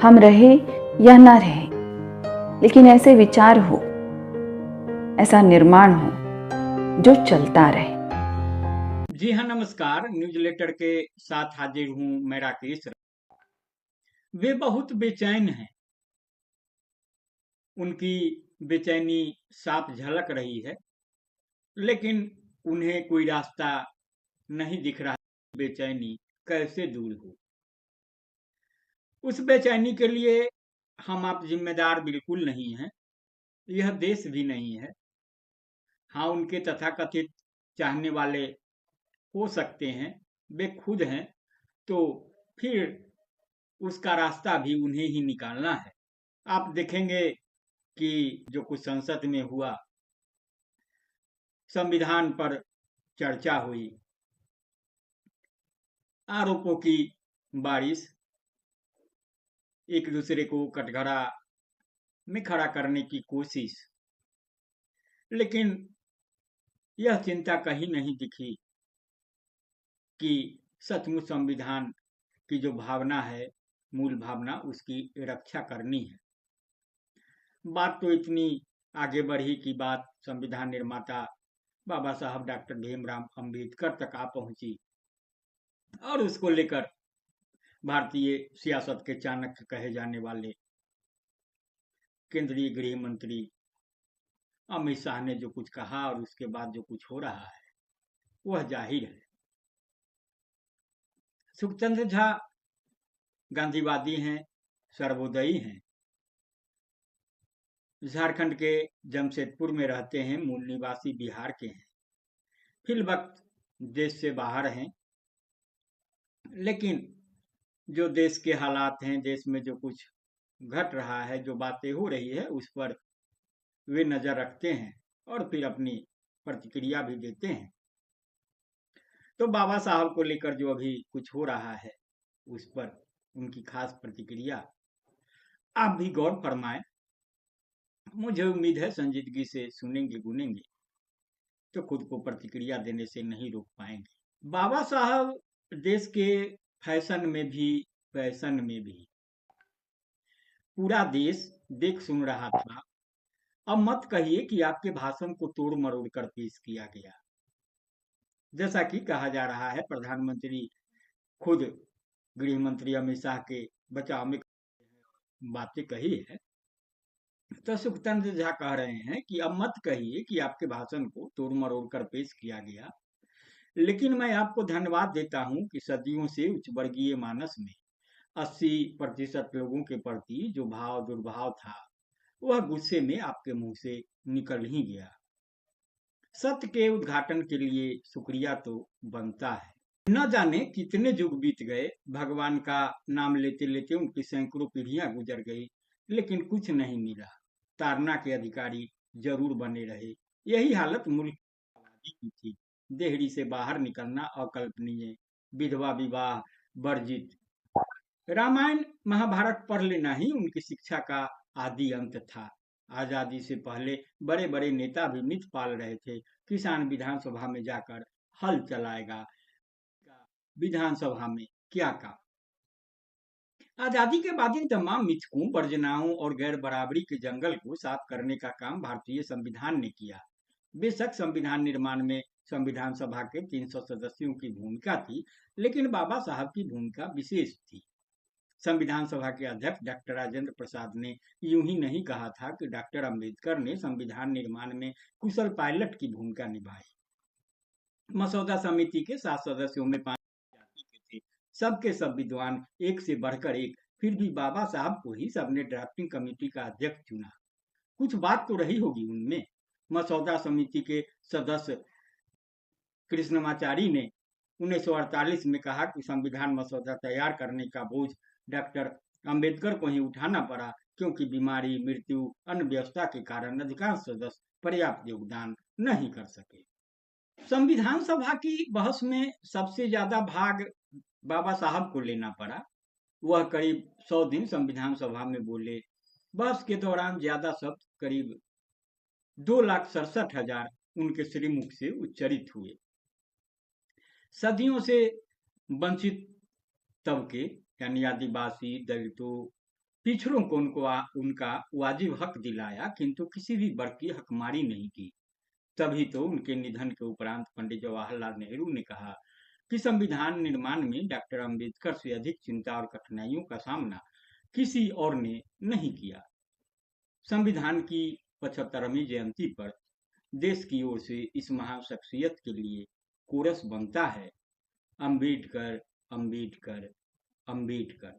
हम रहे या ना रहे, लेकिन ऐसे विचार हो, ऐसा निर्माण हो जो चलता रहे। जी हाँ, नमस्कार। न्यूज लेटर के साथ हाजिर हूँ मैं राकेश। वे बहुत बेचैन हैं। उनकी बेचैनी साफ झलक रही है, लेकिन उन्हें कोई रास्ता नहीं दिख रहा। बेचैनी कैसे दूर हो? उस बेचैनी के लिए हम आप जिम्मेदार बिल्कुल नहीं हैं। यह देश भी नहीं है। हाँ, उनके तथाकथित चाहने वाले हो सकते हैं, वे खुद हैं, तो फिर उसका रास्ता भी उन्हें ही निकालना है। आप देखेंगे कि जो कुछ संसद में हुआ, संविधान पर चर्चा हुई, आरोपों की बारिश, एक दूसरे को कटघरा में खड़ा करने की कोशिश, लेकिन यह चिंता कहीं नहीं दिखी कि सचमुच संविधान की जो भावना है, मूल भावना, उसकी रक्षा करनी है। बात तो इतनी आगे बढ़ी कि बात संविधान निर्माता बाबा साहब डॉक्टर भीमराव अंबेडकर तक आ पहुंची और उसको लेकर भारतीय सियासत के चाणक्य कहे जाने वाले केंद्रीय गृह मंत्री अमित शाह ने जो कुछ कहा और उसके बाद जो कुछ हो रहा है वह जाहिर है। सुखचंद्र झा गांधीवादी हैं, सर्वोदयी हैं, झारखंड के जमशेदपुर में रहते हैं, मूल निवासी बिहार के हैं, फिलवक्त देश से बाहर हैं, लेकिन जो देश के हालात हैं, देश में जो कुछ घट रहा है, जो बातें हो रही है, उस पर वे नजर रखते हैं और फिर अपनी प्रतिक्रिया भी देते हैं। तो बाबा साहब को लेकर जो अभी कुछ हो रहा है उस पर उनकी खास प्रतिक्रिया आप भी गौर फरमाएं। मुझे उम्मीद है संजीदगी से सुनेंगे गुनेंगे तो खुद को प्रतिक्रिया देने से नहीं रोक पाएंगे। बाबा साहब देश के फैशन में भी, फैशन में भी पूरा देश देख सुन रहा था। अब मत कहिए कि आपके भाषण को तोड़ मरोड़ कर पेश किया गया। जैसा कि कहा जा रहा है, प्रधानमंत्री खुद गृह मंत्री अमित शाह के बचाव में बातें कही है, तो सुखचंद्र झा कह रहे हैं कि अब मत कहिए कि आपके भाषण को तोड़ मरोड़ कर पेश किया गया, लेकिन मैं आपको धन्यवाद देता हूं कि सदियों से उच्च वर्गीय मानस में 80% लोगों के प्रति जो भाव दुर्भाव था वह गुस्से में आपके मुंह से निकल ही गया। सत्य के उद्घाटन के लिए शुक्रिया तो बनता है। न जाने कितने युग बीत गए, भगवान का नाम लेते लेते उनकी सैकड़ों पीढ़ियां गुजर गई, लेकिन कुछ नहीं मिला। ताड़ना के अधिकारी जरूर बने रहे। यही हालत मुल्क की आबादी की थी। देहरी से बाहर निकलना अकल्पनीय, विधवा विवाह वर्जित। रामायण महाभारत पढ़ लेना ही उनकी शिक्षा का आदि अंत था। आजादी से पहले बड़े बड़े नेता भी मिथ पाल रहे थे, किसान विधानसभा में जाकर हल चलाएगा, विधानसभा में क्या काम। आजादी के बाद इन तमाम मिथकों, वर्जनाओं और गैर बराबरी के जंगल को साफ करने का काम भारतीय संविधान ने किया। बेशक संविधान निर्माण में संविधान सभा के 300 सदस्यों की भूमिका थी, लेकिन बाबा साहब की भूमिका विशेष थी। संविधान सभा के अध्यक्ष डॉक्टर राजेंद्र प्रसाद ने यूं ही नहीं कहा था कि डॉक्टर अंबेडकर ने संविधान निर्माण में कुशल पायलट की भूमिका निभाई। मसौदा समिति के 7 सदस्यों में 5 जाति के थे, सबके सब विद्वान, एक से बढ़कर एक। फिर भी बाबा साहब को ही सबने ड्राफ्टिंग कमेटी का अध्यक्ष चुना। कुछ बात तो रही होगी उनमें। मसौदा समिति के सदस्य कृष्णमाचारी ने 1948 में कहा कि संविधान मसौदा तैयार करने का बोझ डॉक्टर अंबेडकर को ही उठाना पड़ा, क्योंकि बीमारी, मृत्यु, अन्य व्यवस्था के कारण अधिकांश सदस्य पर्याप्त योगदान नहीं कर सके। संविधान सभा की बहस में सबसे ज्यादा भाग बाबा साहब को लेना पड़ा। वह करीब 100 दिन संविधान सभा में बोले। बहस के दौरान ज्यादा शब्द, करीब 2,67,000 उनके श्रीमुख से उच्चरित हुए। सदियों से वंचित तबके यानी आदिवासी, दलितों, पिछड़ों को उनका वाजिब हक दिलाया, किंतु किसी भी वर्ग की हकमारी नहीं की। तभी तो उनके निधन के उपरांत पंडित जवाहरलाल नेहरू ने कहा कि संविधान निर्माण में डॉक्टर अंबेडकर से अधिक चिंता और कठिनाइयों का सामना किसी और ने नहीं किया। संविधान की 75वीं जयंती पर देश की ओर से इस महान शख्सियत के लिए कोरस बनता है, अंबेडकर, अंबेडकर, अंबेडकर।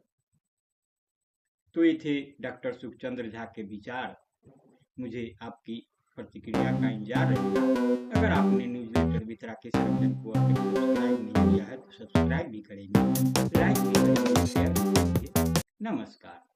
तो ये थे डॉक्टर सुखचंद्र झा के विचार। मुझे आपकी प्रतिक्रिया का इंतजार रहेगा। अगर आपने न्यूज़लेटर विद राकेश रंजन को अभी तक सब्सक्राइब नहीं किया है तो सब्सक्राइब भी करेंगे, लाइक भी करेंगे, शेयर भी करेंगे। नमस्कार।